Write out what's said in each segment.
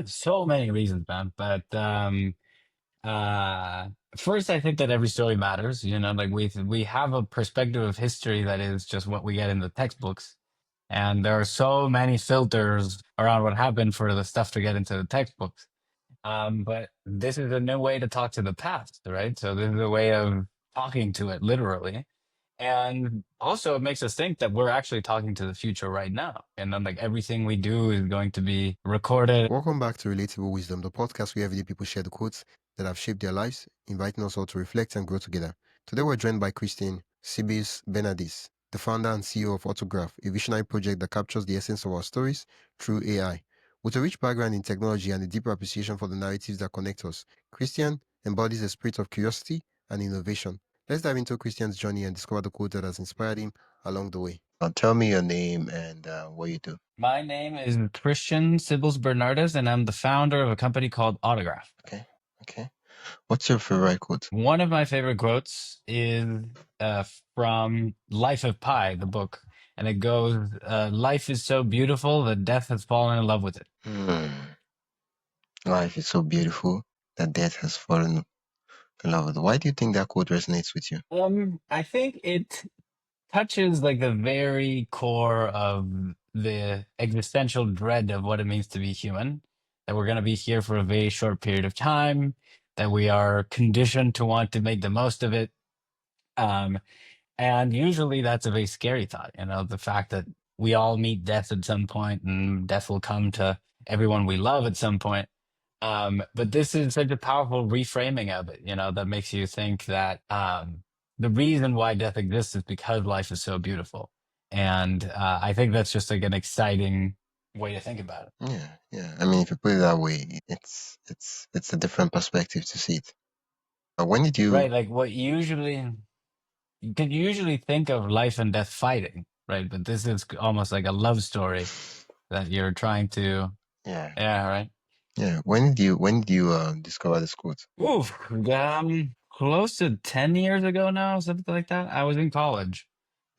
So many reasons, man. But uh, first, I think that every story matters. Like we have a perspective of history that is just what we get in the textbooks, and there are so many filters around what happened for the stuff to get into the textbooks. But this is a new way to talk to the past, right? So this is a way of talking to it literally. And also it makes us think that we're actually talking to the future right now. And then like everything we do is going to be recorded. Welcome back to Relatable Wisdom, the podcast where everyday people share the quotes that have shaped their lives, inviting us all to reflect and grow together. Today we're joined by Christian Cibils Bernardes, the founder and CEO of Autograph, a visionary project that captures the essence of our stories through AI. With a rich background in technology and a deeper appreciation for the narratives that connect us, Christian embodies a spirit of curiosity and innovation. Let's dive into Christian's journey and discover the quote that has inspired him along the way. Tell me your name and what you do. My name is Christian Cibils Bernardes, and I'm the founder of a company called Autograph. Okay. What's your favorite quote? One of my favorite quotes is from Life of Pi, the book. And it goes, life is so beautiful that death has fallen in love with it. Life is so beautiful that death has fallen in love with it. Why do you think that quote resonates with you? I think it touches like the very core of the existential dread of what it means to be human, that we're going to be here for a very short period of time, that we are conditioned to want to make the most of it. Um, and usually that's a very scary thought, the fact that we all meet death at some point and death will come to everyone we love at some point. But this is such a powerful reframing of it, that makes you think that the reason why death exists is because life is so beautiful. And I think that's just like an exciting way to think about it. Yeah. I mean, if you put it that way, it's a different perspective to see it. When did you? Right. Like you could usually think of life and death fighting, right? But this is almost like a love story that you're trying to, Yeah. yeah, right. Yeah. When did you discover this quote? Oof, close to 10 years ago now, something like that. I was in college.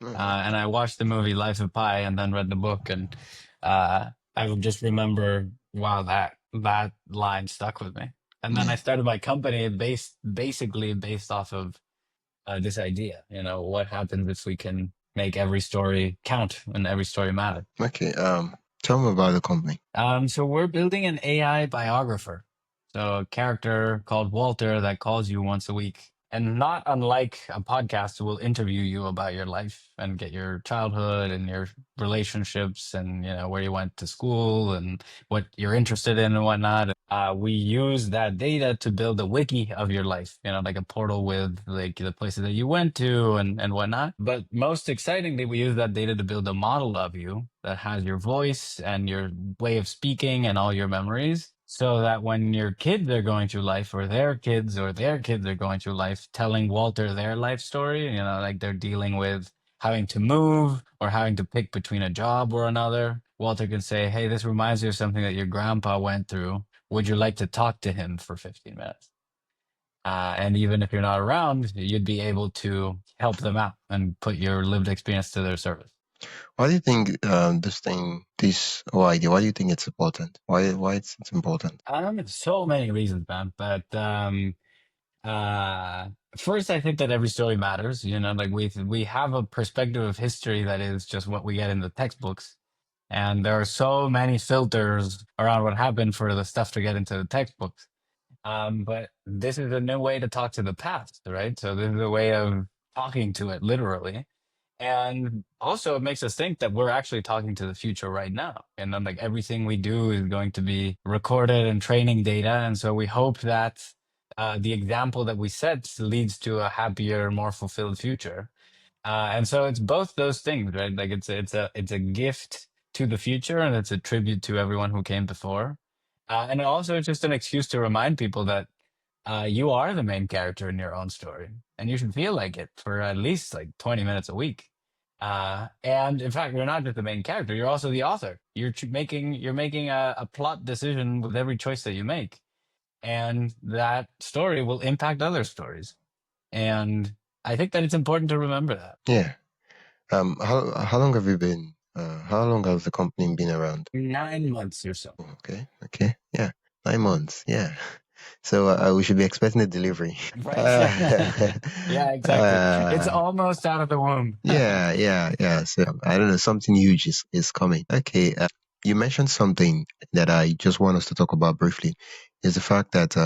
And I watched the movie Life of Pi and then read the book, and I would just remember, wow, that line stuck with me. And then I Yeah. started my company basically based off of this idea. What happens if we can make every story count and every story matter? Okay. Tell me about the company. So we're building an AI biographer. So a character called Walter that calls you once a week. And not unlike a podcast, will interview you about your life and get your childhood and your relationships and where you went to school and what you're interested in and whatnot. We use that data to build a wiki of your life, like a portal with like the places that you went to and whatnot. But most excitingly, we use that data to build a model of you that has your voice and your way of speaking and all your memories, so that when your kids are going through life or their kids are going through life telling Walter their life story, like they're dealing with having to move or having to pick between a job or another, Walter can say, hey, this reminds me of something that your grandpa went through. Would you like to talk to him for 15 minutes? And even if you're not around, you'd be able to help them out and put your lived experience to their service. Why do you think this whole idea? Why do you think it's important? Why it's important? So many reasons, man. But first, I think that every story matters. Like we have a perspective of history that is just what we get in the textbooks, and there are so many filters around what happened for the stuff to get into the textbooks. But this is a new way to talk to the past, right? So this is a way of talking to it literally. And also it makes us think that we're actually talking to the future right now. And then like everything we do is going to be recorded and training data. And so we hope that the example that we set leads to a happier, more fulfilled future. And so it's both those things, right? Like it's a gift to the future, and it's a tribute to everyone who came before. And also it's just an excuse to remind people that you are the main character in your own story, and you should feel like it for at least like 20 minutes a week. And in fact, you're not just the main character; you're also the author. You're making a plot decision with every choice that you make, and that story will impact other stories. And I think that it's important to remember that. Yeah. How long have you been? How long has the company been around? 9 months or so. Okay. 5 months. Yeah. So we should be expecting a delivery. Right. Uh, Yeah, exactly. It's uh, almost out of the womb. yeah. So I don't know, something huge is coming. Okay. You mentioned something that I just want us to talk about briefly. Is the fact that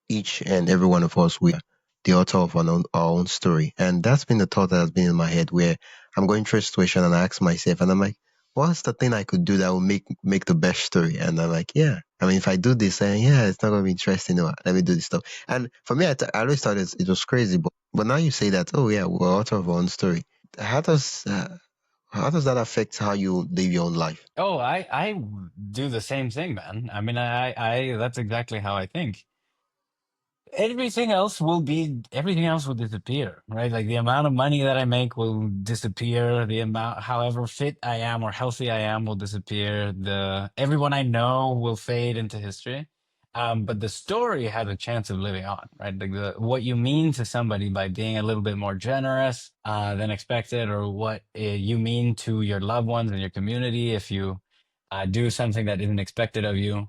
each and every one of us, we are the author of our own story. And that's been the thought that has been in my head where I'm going through a situation and I ask myself, and I'm like, what's the thing I could do that will make the best story? And I'm like, yeah. I mean, if I do this, yeah, it's not going to be interesting. No, let me do this stuff. And for me, I always thought it was crazy. But now you say that, oh, yeah, we're author of our own story. How does, uh, how does that affect how you live your own life? Oh, I do the same thing, man. I mean, I that's exactly how I think. Everything else will disappear, right? Like the amount of money that I make will disappear. The amount, however fit I am or healthy I am, will disappear. The everyone I know will fade into history. But the story has a chance of living on, right? Like what you mean to somebody by being a little bit more generous than expected, or what you mean to your loved ones and your community if you do something that isn't expected of you.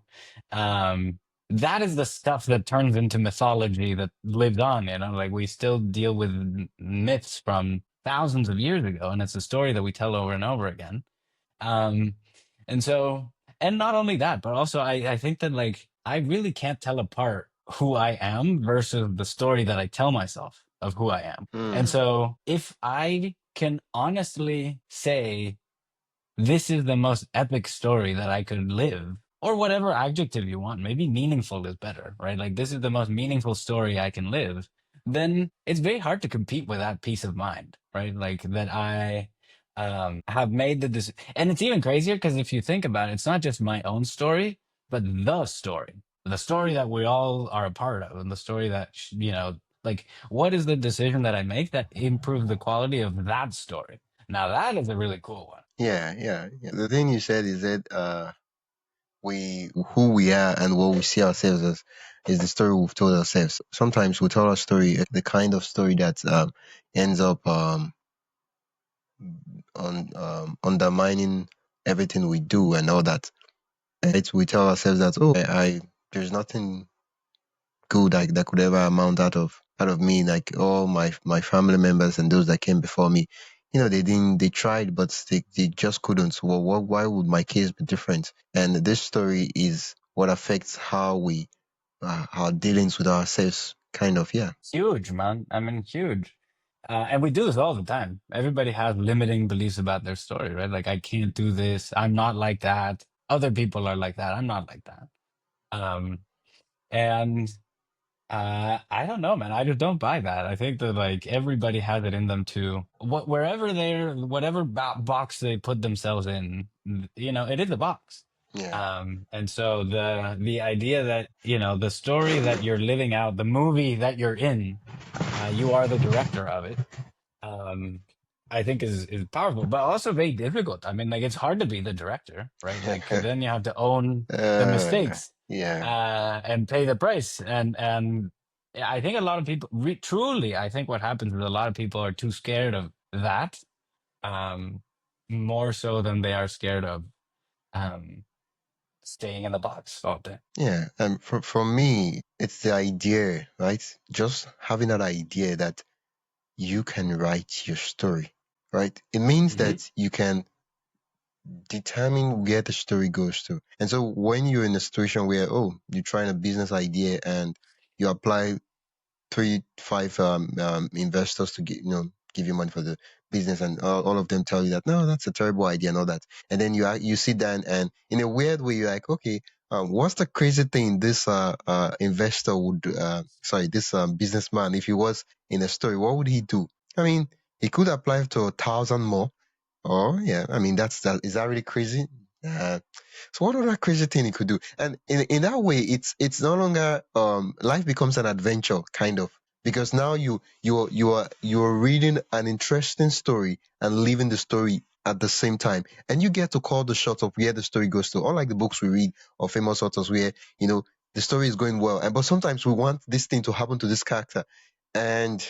Um, that is the stuff that turns into mythology that lives on, like we still deal with myths from thousands of years ago, and it's a story that we tell over and over again. um and so, and not only that, but also I think that, like, I really can't tell apart who I am versus the story that I tell myself of who I am. And Hmm. so if I can honestly say this is the most epic story that I could live, or whatever adjective you want. Maybe meaningful is better, right? Like, this is the most meaningful story I can live. Then it's very hard to compete with that peace of mind, right? Like that I have made the decision. And it's even crazier because if you think about it, it's not just my own story, but the story that we all are a part of, and the story that, like, what is the decision that I make that improves the quality of that story? Now, that is a really cool one. Yeah. The thing you said is that we who we are and what we see ourselves as is the story we've told ourselves. Sometimes we tell our story, the kind of story that ends up undermining everything we do and all that. We tell ourselves that, oh, I there's nothing good that could ever amount out of me. Like all my family members and those that came before me, they tried, but they just couldn't. Well, why would my case be different? And this story is what affects how we our dealings with ourselves, kind of. Yeah. Huge, man. I mean, huge. And we do this all the time. Everybody has limiting beliefs about their story, right? Like, I can't do this. I'm not like that. Other people are like that. I'm not like that. Um, and I don't know, man. I just don't buy that. I think that, like, everybody has it in them to wherever whatever box they put themselves in, it is a box. Yeah. And so the idea that, the story that you're living out, the movie that you're in, you are the director of it. um I think is powerful, but also very difficult. I mean, like, it's hard to be the director, right? Like, 'cause then you have to own the mistakes Yeah. and pay the price. And yeah, I think a lot of people truly, I think what happens is a lot of people are too scared of that, um more so than they are scared of um staying in the box all day. Yeah. And for me, it's the idea, right? Just having that idea that you can write your story, right? It means Hmm. that you can determine where the story goes to. And so when you're in a situation where, oh, you're trying a business idea and you apply 3, 5 investors to give you money for the business, and all of them tell you that no, that's a terrible idea and all that, and then you sit down and in a weird way you're like, okay, what's the crazy thing this investor would sorry, this businessman, if he was in a story, what would he do? I mean, he could apply to 1,000 more. Oh yeah, I mean, is that really crazy? Uh, so what other crazy thing he could do? And in that way, it's no longer life becomes an adventure, kind of, because now you're reading an interesting story and living the story at the same time, and you get to call the shots of where the story goes to. Unlike the books we read of famous authors, where the story is going well, but sometimes we want this thing to happen to this character, and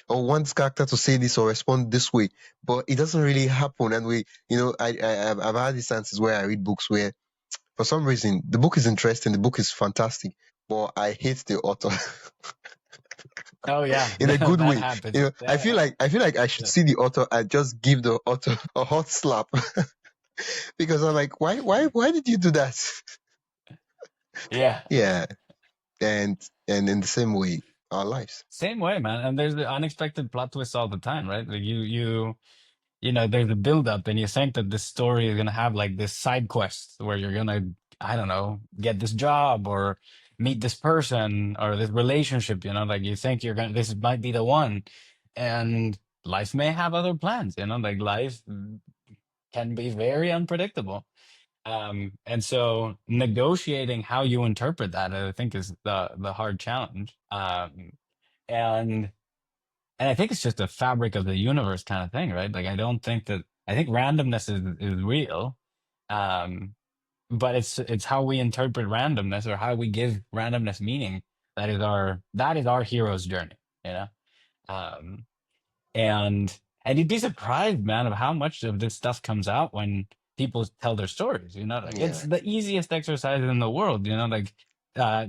or want this character to say this or respond this way, but it doesn't really happen. And I've had instances where I read books where For some reason, the book is interesting. The book is fantastic, but I hate the author Oh yeah, in a good that way. happens. I feel like I should see the author and just give the author a hot slap because I'm like, why did you do that? Yeah. Yeah, and in the same way, our lives. Same way, man. And there's the unexpected plot twists all the time, right? Like there's a build up and you think that this story is gonna have like this side quest where you're gonna, I don't know, get this job or meet this person or this relationship, like you think this might be the one. And life may have other plans, like life can be very unpredictable. And so negotiating how you interpret that, I think, is the hard challenge. And and I think it's just a fabric of the universe kind of thing, right? Like I think randomness is real. Um, but it's how we interpret randomness or how we give randomness meaning that is our hero's journey, you know? Um, and you'd be surprised, man, of how much of this stuff comes out when people tell their stories. Like it's Yeah, the easiest exercise in the world. Like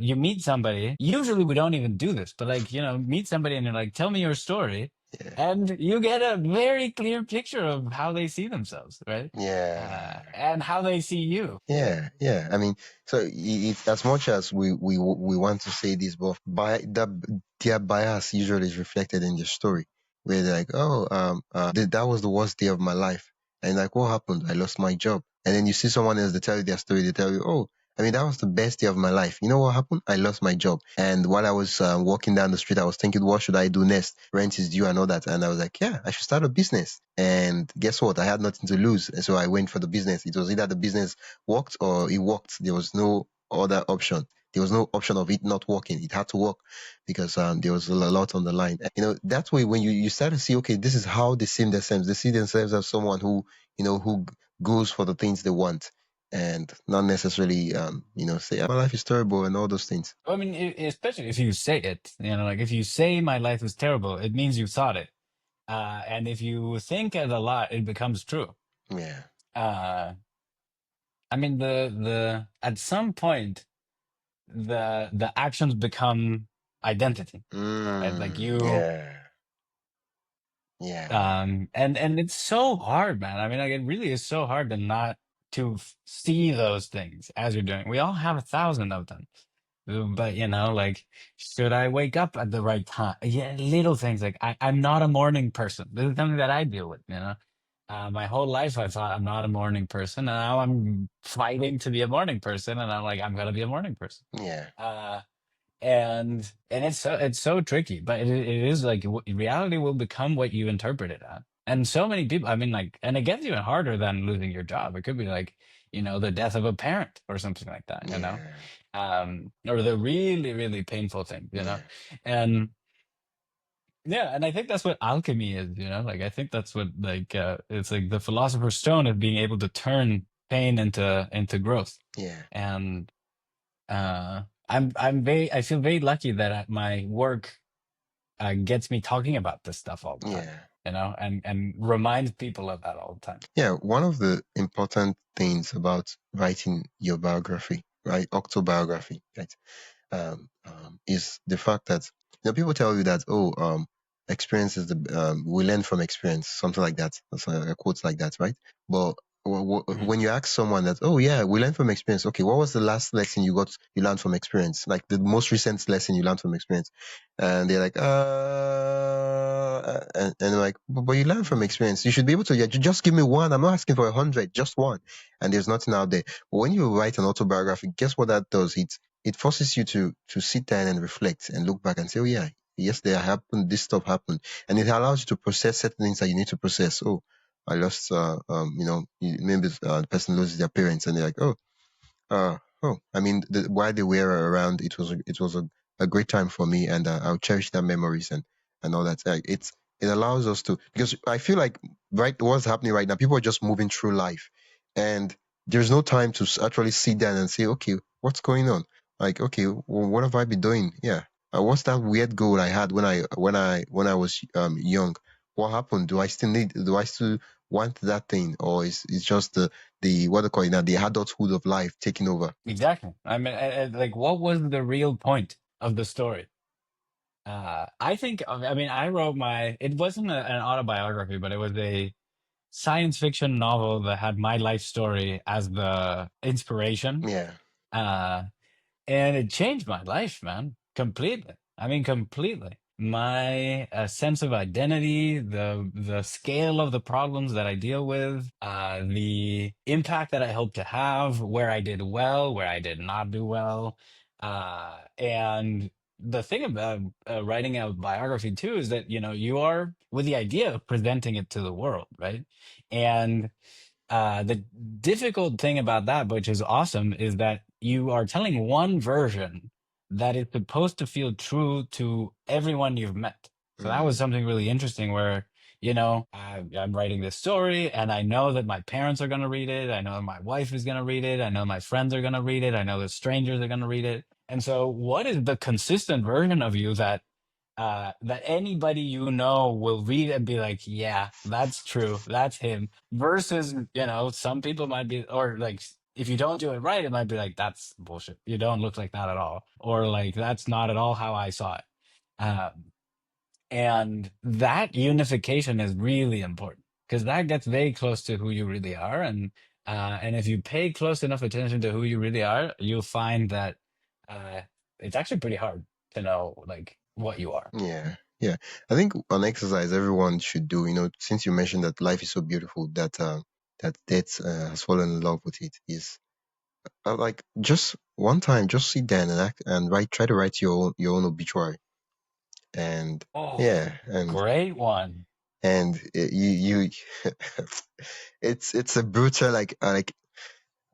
you meet somebody. Usually we don't even do this, but like meet somebody and you're like, tell me your story, yeah, and you get a very clear picture of how they see themselves, right? yeah. And how they see you. Yeah, yeah. I mean, so as much as we want to say this, but their bias usually is reflected in the story, where they're like, oh, that was the worst day of my life, and like, what happened? I lost my job, and then you see someone else, they tell you their story, they tell you, oh, I mean, that was the best day of my life. You know what happened? I lost my job, and while I was walking down the street, I was thinking, what should I do next? Rent is due and all that, and I was like, yeah, I should start a business. And guess what? I had nothing to lose, and so I went for the business. It was either the business worked or it worked. There was no other option. There was no option of it not working. It had to work because there was a lot on the line. That way, when you start to see, okay, this is how they see themselves. They see themselves as someone who goes for the things they want and not necessarily, say, "Ah, my life is terrible" and all those things. I mean, especially if you say it, like if you say my life is terrible, it means you thought it. And if you think it a lot, it becomes true. Yeah. Uh, I mean, the at some point, the actions become identity, right? Like Yeah. Yeah. and it's so hard, man. I mean, like it really is so hard to see those things as you're doing. We all have 1,000 of them. But like, should I wake up at the right time? Yeah, little things like I'm not a morning person. This is something that I deal with. My whole life I thought I'm not a morning person, and now I'm fighting to be a morning person, and I'm like I'm gonna be a morning person. Yeah. Uh, and it's so tricky, but it is like reality will become what you interpret it as. And so many people, I mean, like, and it gets even harder than losing your job. It could be like, the death of a parent or something like that, Yeah. or the really, really painful thing, Yeah. and yeah, and I think that's what alchemy is, like, I think that's what, like, it's like the philosopher's stone of being able to turn pain into growth. Yeah. And I feel very lucky that my work gets me talking about this stuff all the time, Yeah. and reminds people of that all the time. Yeah, one of the important things about writing your biography, right, autobiography, right, is the fact that people tell you that experience is we learn from experience, something like that. That's a quote like that, right? But Mhm. when you ask someone that, oh yeah, we learn from experience. Okay, what was the last lesson you learned from experience? Like the most recent lesson you learned from experience? And they're like, and like, but you learn from experience. You should be able to, yeah, just give me one. I'm not asking for 100, just one. And there's nothing out there. But when you write an autobiography, guess what that does? It forces you to sit down and reflect and look back and say, oh yeah, yesterday happened, this stuff happened, and it allows you to process certain things that you need to process. Oh, I lost, maybe the person loses their parents, and they're like, I mean, while they were around, it was a great time for me, and I'll cherish their memories and all that. It allows us to, because I feel like right what's happening right now, people are just moving through life, and there's no time to actually sit down and say, okay, what's going on? Like, okay, well, what have I been doing? Yeah, what's that weird goal I had when I was young? What happened? Do I still want that thing, or is it's just the what they call it now, the adulthood of life taking over. Exactly. I mean, like, what was the real point of the story? I think, I mean, I wrote my, it wasn't an autobiography, but it was a science fiction novel that had my life story as the inspiration. Yeah. Uh, and it changed my life, man, completely. I mean, completely. My sense of identity, the scale of the problems that I deal with, the impact that I hope to have, where I did well, where I did not do well, and the thing about writing a biography too is that you are with the idea of presenting it to the world, right? And the difficult thing about that, which is awesome, is that you are telling one version that is supposed to feel true to everyone you've met. So that was Mm. something really interesting where, I'm writing this story and I know that my parents are going to read it. I know my wife is going to read it. I know my friends are going to read it. I know that strangers are going to read it. And so, what is the consistent version of you that anybody will read and be like, yeah, that's true, that's him. Versus, some people might be, or like, if you don't do it right, it might be like, that's bullshit. You don't look like that at all, or like, that's not at all how I saw it. Um, and that unification is really important because that gets very close to who you really are. And if you pay close enough attention to who you really are, you'll find that uh, it's actually pretty hard to know like what you are. Yeah. Yeah. I think an exercise everyone should do, since you mentioned that life is so beautiful that that death has fallen in love with it, is like just one time, just sit down and act and try to write your own obituary. And Oh, yeah, and great one. you it's a brutal, like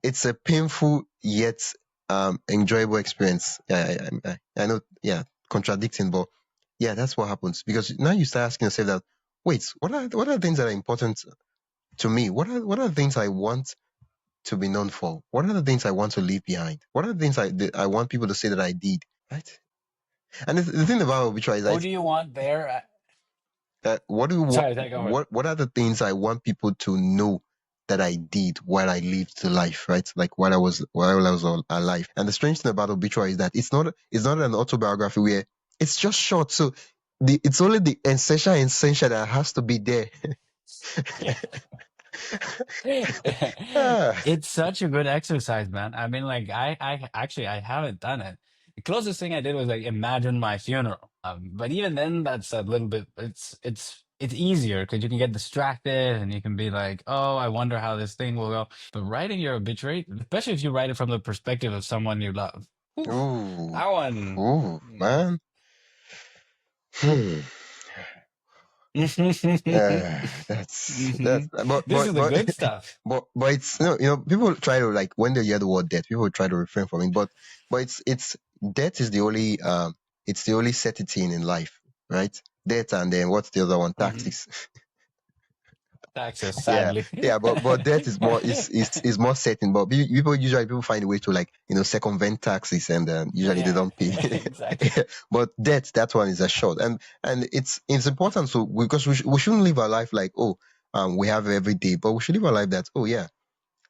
it's a painful yet enjoyable experience. Yeah, I know. Yeah, contradicting, but yeah, that's what happens because now you start asking yourself that, wait, what are the things that are important to me? What are the things I want to be known for? What are the things I want to leave behind? What are the things I want people to say that I did? Right. And the thing about obituary is Who that do you want there? what do you, Sorry, take over. what are the things I want people to know that I did while I lived the life, right? Like while I was alive. And the strange thing about obituary is that it's not an autobiography where it's just short. So it's only the essential that has to be there. Ah, It's such a good exercise, man. I mean, like, I actually, I haven't done it. The closest thing I did was like imagine my funeral. But even then, that's a little bit. It's easier because you can get distracted and you can be like, oh, I wonder how this thing will go. But writing your obituary, especially if you write it from the perspective of someone you love, oof, ooh, that one. ooh, Mm. man. Hmm. That's Mhm. but This but is the but good stuff. but it's people try to, like, when they hear the word death, people try to refrain from it, but it's death is the only it's the only certainty in life, right? Death, and then what's the other one? Hmm. Taxes. Taxes, Yeah, sadly. yeah, but death is more certain. But people find a way to, like, circumvent taxes, and usually they Yeah, don't pay. exactly. But death, that one is a short, and it's important, so because we shouldn't live our life like, oh, we have every day, but we should live our life that, oh yeah,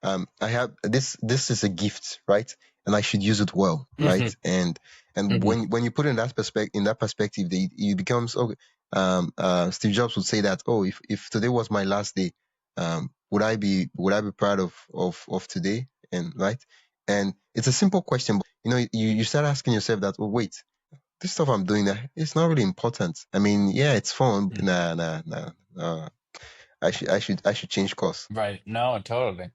I have this is a gift, right? And I should use it well, right? Hmm. And Hmm. when you put it in that perspective, it becomes okay. Steve Jobs would say that, oh, if today was my last day, would I be proud of today? And right, and it's a simple question, but you start asking yourself that, oh wait, this stuff I'm doing, that it's not really important. I mean, yeah, it's fun. Nah, nah, nah. I should change course. Right. No, totally.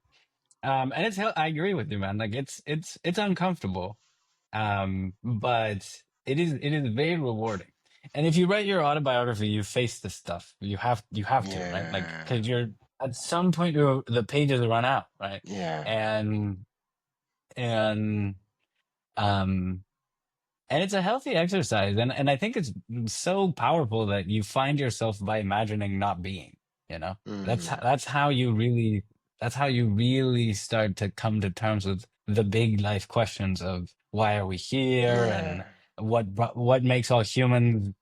And I agree with you, man. Like it's uncomfortable. But it is very rewarding. And if you write your autobiography, you face this stuff. You have to, right? Like, Yeah, because you're at some point the pages run out, right? yeah. And and um and it's a healthy exercise, and I think it's so powerful that you find yourself by imagining not being, that's Mm, how you really start to come to terms with the big life questions of why are we here, yeah. and what makes all humans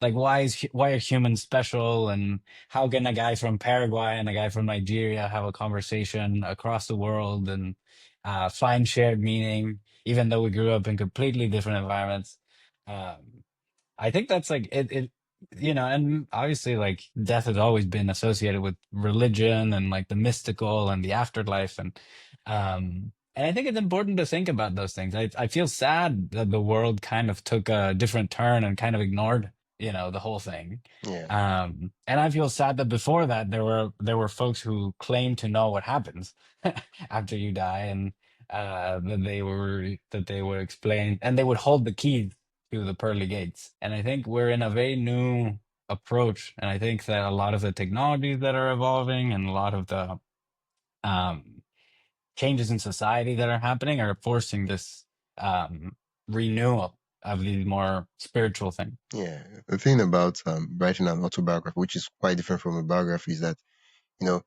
Like, why are humans special, and how can a guy from Paraguay and a guy from Nigeria have a conversation across the world and find shared meaning, even though we grew up in completely different environments? Um, I think that's like it, and obviously like death has always been associated with religion and like the mystical and the afterlife, and I think it's important to think about those things. I feel sad that the world kind of took a different turn and kind of ignored, the whole thing. Yeah. And I feel sad that before that there were folks who claimed to know what happens after you die, and that they would explain, and they would hold the key to the pearly gates. And I think we're in a very new approach. And I think that a lot of the technologies that are evolving and a lot of the um, changes in society that are happening are forcing this renewal of these more spiritual things. Yeah. The thing about writing an autobiography, which is quite different from a biography, is that, you know,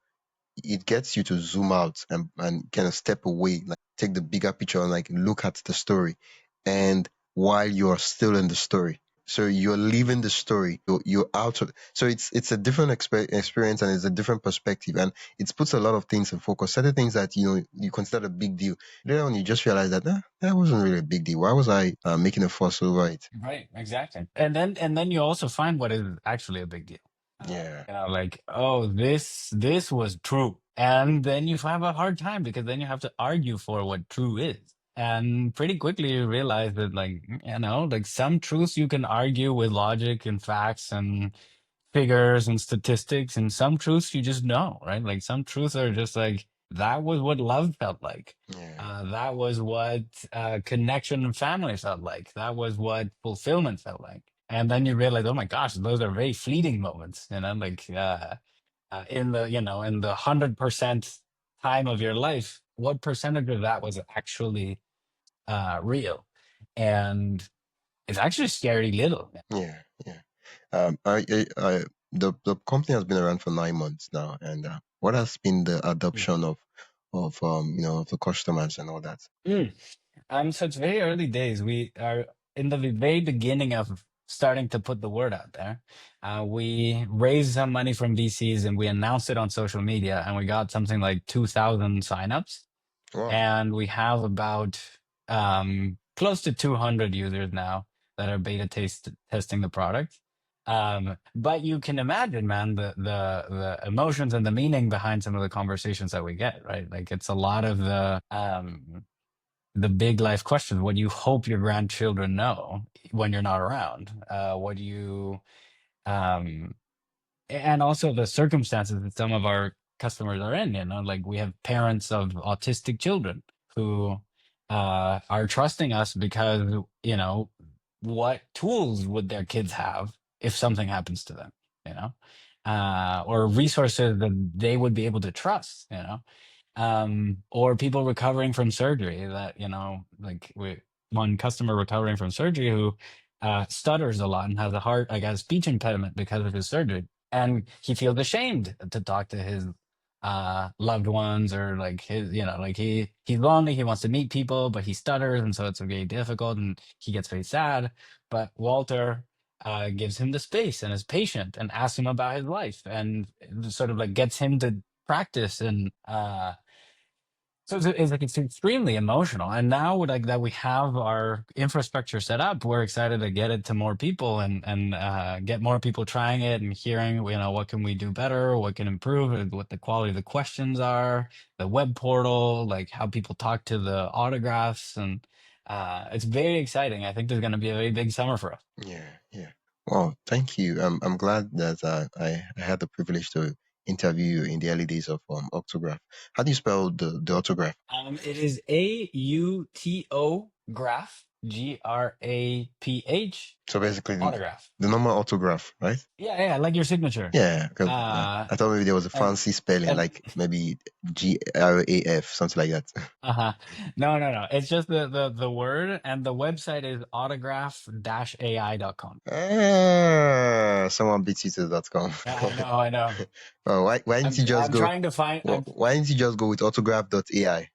it gets you to zoom out and kind of step away, like take the bigger picture and like look at the story. And while you're still in the story. So you're leaving the story. You're out of, so it's a different experience, and it's a different perspective, and it puts a lot of things in focus. Certain things that you consider a big deal, later on you just realize that that wasn't really a big deal. Why was I making a fuss over it? Right, exactly. And then you also find what is actually a big deal. Yeah, Like, oh, this was true. And then you have a hard time because then you have to argue for what true is. And pretty quickly you realize that, like, like some truths you can argue with logic and facts and figures and statistics, and some truths you just know, right? Like some truths are just like, that was what love felt like. yeah, That was what connection and family felt like. That was what fulfillment felt like. And then you realize, oh my gosh, those are very fleeting moments, like in the 100% time of your life, what percentage of that was actually real? And it's actually scary little. yeah, yeah. The company has been around for 9 months now, and what has been the adoption of the customers and all that? Mm. So it's very early days. We are in the very beginning of starting to put the word out there. We raised some money from VCs and we announced it on social media, and we got something like 2,000 signups. Wow. And we have about close to 200 users now that are testing the product. But you can imagine, man, the emotions and the meaning behind some of the conversations that we get, right? Like it's a lot of the big life questions. What do you hope your grandchildren know when you're not around? What do you um and also the circumstances that some of our customers are in, like we have parents of autistic children who are trusting us because, what tools would their kids have if something happens to them, you know, or resources that they would be able to trust, or people recovering from surgery that, like one customer recovering from surgery who stutters a lot and has a speech impediment because of his surgery, and he feels ashamed to talk to his loved ones, or like his, like he's lonely, he wants to meet people, but he stutters, and so it's very difficult, and he gets very sad. But Walter gives him the space and is patient and asks him about his life, and sort of like gets him to practice. And so it's extremely emotional. And now, like that we have our infrastructure set up, we're excited to get it to more people, and get more people trying it and hearing, what can we do better, what can improve, and what the quality of the questions are, the web portal, like how people talk to the autographs, and it's very exciting. I think there's going to be a very big summer for us. Yeah, yeah. Well, thank you. I'm glad that I had the privilege to interview you in the early days of Octograph. How do you spell the autograph? It is AUTO graph, GRAPH, So basically, autograph. the normal autograph, right? Yeah, yeah, like your signature. Yeah, because Uh, I thought maybe there was a and fancy spelling, and like maybe GRAF, something like that. uh-huh. No, no, no. It's just the word, and the website is autograph-ai.com. Someone beats you to .com. Yeah, I know, I know. Oh, why didn't I'm you just I'm go? trying to find. Why didn't you just go with autograph.ai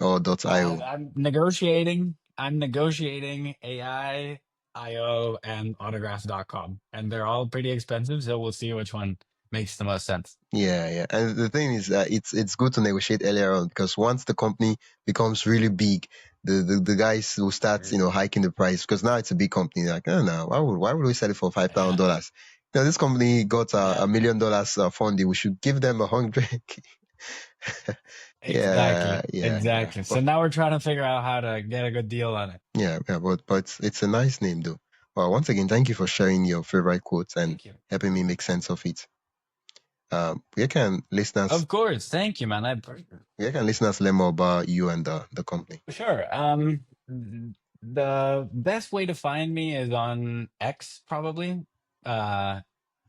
or .io? I'm negotiating. I'm negotiating AI. io and autographs.com. And they're all pretty expensive, so we'll see which one makes the most sense. Yeah, yeah. And the thing is, it's good to negotiate earlier on, because once the company becomes really big, the guys will start, hiking the price, because now it's a big company. Like, oh no, why would we sell it for Yeah. $5,000? This company got Yeah. $1 million funding. We should give them 100. Yeah, Exactly. yeah, yeah. Exactly. So now we're trying to figure out how to get a good deal on it. Yeah, yeah. But it's a nice name though. Well, once again, thank you for sharing your favorite quotes and Thank you. helping me make sense of it. Where can listeners Of course. Thank you, man. where can listeners learn more about you and the company? Sure. The best way to find me is on X, probably. Uh,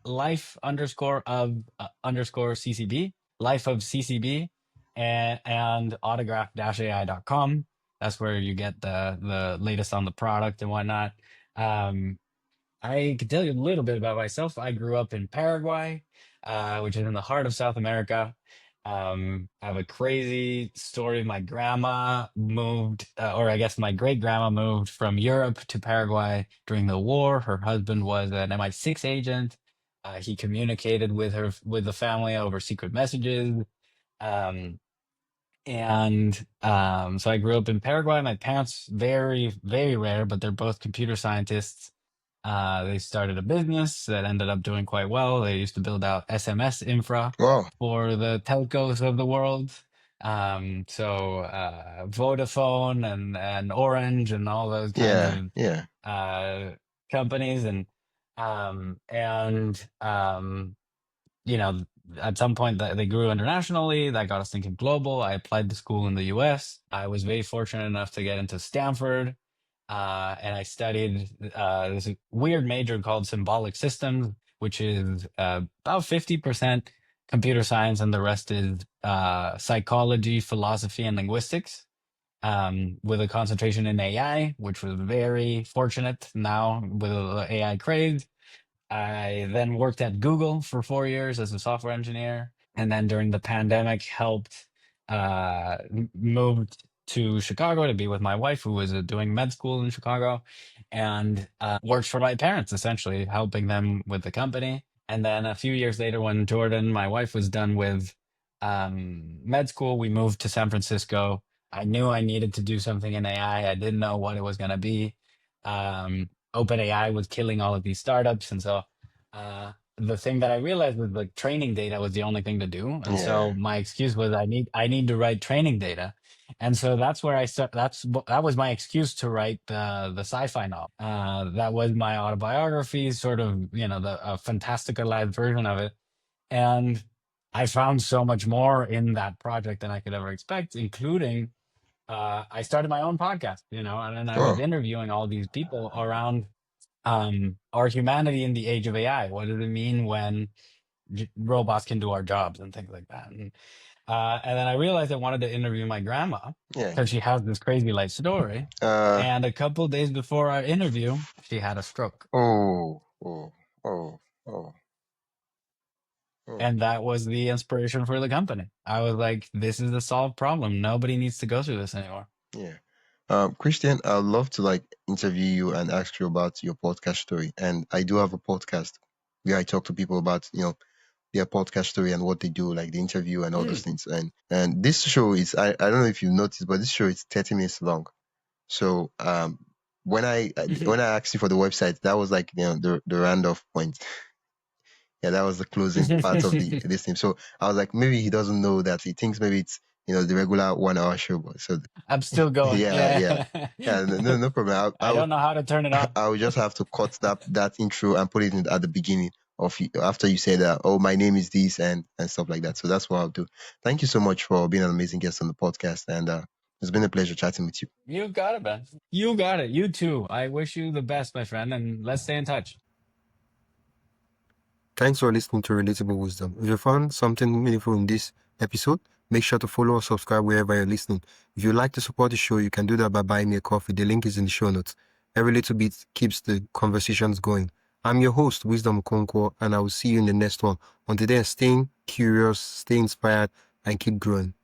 life underscore of underscore CCB, life of CCB, and autograph-ai.com. That's where you get the latest on the product and whatnot. Um, I can tell you a little bit about myself. I grew up in Paraguay, which is in the heart of South America. I have a crazy story. My grandma moved, or I guess my great grandma moved from Europe to Paraguay during the war. Her husband was an MI6 agent. He communicated with with the family over secret messages. Um, so I grew up in Paraguay. My parents, very, very rare, but they're both computer scientists. They started a business that ended up doing quite well. They used to build out SMS infra Wow. for the telcos of the world. Vodafone and Orange and all those kinds Yeah, of yeah. uh, companies. You know, at some point they grew internationally. That got us thinking global. I applied to school in the US. I was very fortunate enough to get into Stanford, and I studied this weird major called symbolic systems, which is about 50% computer science, and the rest is psychology, philosophy, and linguistics. With a concentration in AI, which was very fortunate now with the AI craze. I then worked at Google for 4 years as a software engineer, and then during the pandemic, helped moved to Chicago to be with my wife, who was doing med school in Chicago, and worked for my parents, essentially helping them with the company. And then a few years later, when Jordan, my wife, was done with med school, we moved to San Francisco. I knew I needed to do something in AI. I didn't know what it was going to be. OpenAI was killing all of these startups, and so the thing that I realized was like training data was the only thing to do, and Yeah. so my excuse was I need to write training data, and so that's where I start. That was my excuse to write the sci-fi novel. That was my autobiography, sort of, the fantasticalized version of it, and I found so much more in that project than I could ever expect, including I started my own podcast, and then I was Oh, interviewing all these people around our humanity in the age of AI. What does it mean when robots can do our jobs and things like that? And then I realized I wanted to interview my grandma yeah. because she has this crazy life story. Uh, And a couple days before our interview, she had a stroke. oh, oh, oh, oh, oh. And that was the inspiration for the company. I was like, this is a solved problem. Nobody needs to go through this anymore. Yeah. Christian, I'd love to interview you and ask you about your podcast story. And I do have a podcast where I talk to people about, their podcast story and what they do, like the interview and all those Mm. things. And this show is, I don't know if you've noticed, but this show is 30 minutes long. So when I asked you for the website, that was like, the round off point. Yeah, that was the closing part of the this thing. So I was like, maybe he doesn't know that. He thinks maybe it's the regular 1 hour show. But so I'm still going. yeah, yeah, Yeah. yeah. No problem. I don't know how to turn it off. I would just have to cut that intro and put it in at the beginning after you say that. Oh, my name is this and stuff like that. So that's what I'll do. Thank you so much for being an amazing guest on the podcast, and it's been a pleasure chatting with you. You got it, man. You got it. You too. I wish you the best, my friend, and let's stay in touch. Thanks for listening to Relatable Wisdom. If you found something meaningful in this episode, make sure to follow or subscribe wherever you're listening. If you'd like to support the show, you can do that by buying me a coffee. The link is in the show notes. Every little bit keeps the conversations going. I'm your host, Wisdom Okonkwo, and I will see you in the next one. Until then, stay curious, stay inspired, and keep growing.